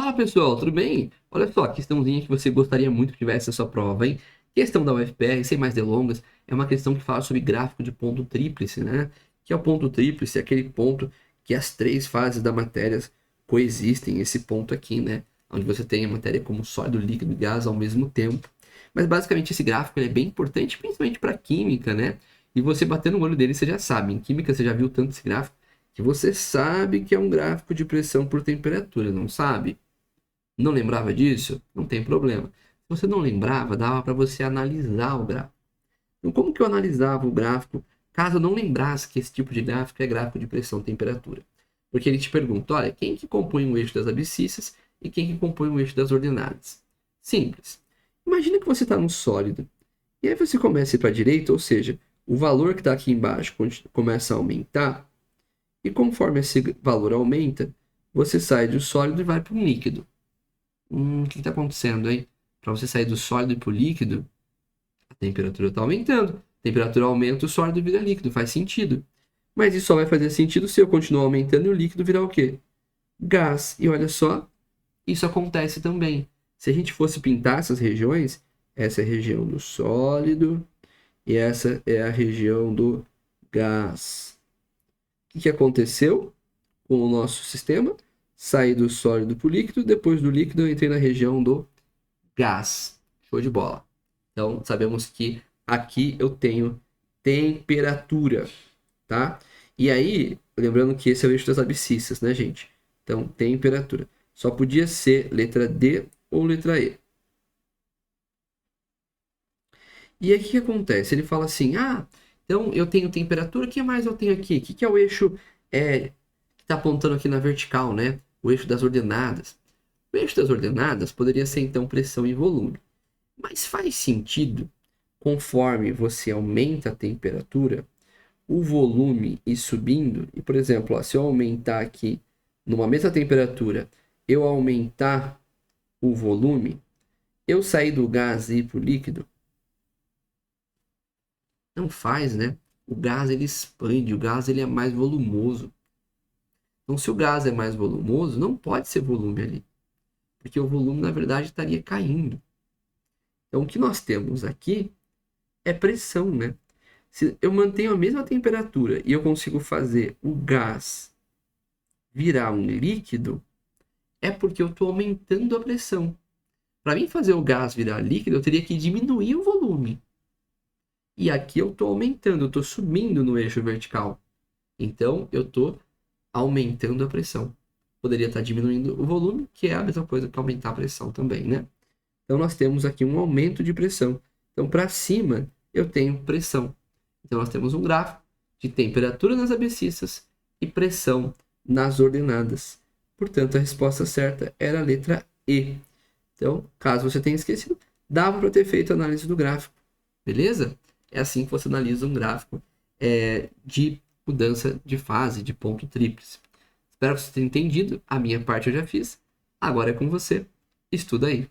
Fala pessoal, tudo bem? Olha só, questãozinha que você gostaria muito que tivesse na sua prova, hein? Questão da UFPR, sem mais delongas, é uma questão que fala sobre gráfico de ponto tríplice, né? Que é o ponto tríplice, é aquele ponto que as três fases da matéria coexistem, esse ponto aqui, né? Onde você tem a matéria como sólido, líquido e gás ao mesmo tempo. Mas basicamente esse gráfico ele é bem importante, principalmente para química, né? E você batendo no olho dele, você já sabe. Em química você já viu tanto esse gráfico que você sabe que é um gráfico de pressão por temperatura, não sabe? Não lembrava disso? Não tem problema. Se você não lembrava, dava para você analisar o gráfico. Então, como que eu analisava o gráfico caso eu não lembrasse que esse tipo de gráfico é gráfico de pressão e temperatura? Porque ele te pergunta, olha, quem que compõe o eixo das abscissas e quem que compõe o eixo das ordenadas? Simples. Imagina que você está num sólido. E aí você começa a ir para a direita, ou seja, o valor que está aqui embaixo começa a aumentar. E conforme esse valor aumenta, você sai do sólido e vai para o líquido. O que está acontecendo aí? Para você sair do sólido para o líquido, a temperatura está aumentando. A temperatura aumenta, o sólido vira líquido. Faz sentido. Mas isso só vai fazer sentido se eu continuar aumentando e o líquido virar o quê? Gás. E olha só, isso acontece também. Se a gente fosse pintar essas regiões, essa é a região do sólido e essa é a região do gás. O que aconteceu com o nosso sistema? Saí do sólido para o líquido, depois do líquido eu entrei na região do gás. Show de bola. Então, sabemos que aqui eu tenho temperatura, tá? E aí, lembrando que esse é o eixo das abscissas, né, gente? Então, temperatura. Só podia ser letra D ou letra E. E aí, o que acontece? Ele fala assim, então eu tenho temperatura, o que mais eu tenho aqui? O que é o eixo que está apontando aqui na vertical, né? O eixo das ordenadas. O eixo das ordenadas poderia ser, então, pressão e volume. Mas faz sentido, conforme você aumenta a temperatura, o volume ir subindo. E, por exemplo, ó, se eu aumentar aqui numa mesma temperatura, eu aumentar o volume, eu sair do gás e ir para o líquido, não faz, né? O gás ele expande, o gás ele é mais volumoso. Então, se o gás é mais volumoso, não pode ser volume ali, porque o volume, na verdade, estaria caindo. Então, o que nós temos aqui é pressão, né? Se eu mantenho a mesma temperatura e eu consigo fazer o gás virar um líquido, é porque eu estou aumentando a pressão. Para mim fazer o gás virar líquido, eu teria que diminuir o volume. E aqui eu estou aumentando, eu estou subindo no eixo vertical. Então eu estou aumentando a pressão. Poderia estar diminuindo o volume, que é a mesma coisa que aumentar a pressão também, né? Então nós temos aqui um aumento de pressão. Então para cima eu tenho pressão. Então nós temos um gráfico de temperatura nas abscissas e pressão nas ordenadas. Portanto, a resposta certa era a letra E. Então, caso você tenha esquecido, dava para ter feito a análise do gráfico. Beleza? É assim que você analisa um gráfico de mudança de fase, de ponto tríplice. Espero que você tenha entendido. A minha parte eu já fiz. Agora é com você. Estuda aí.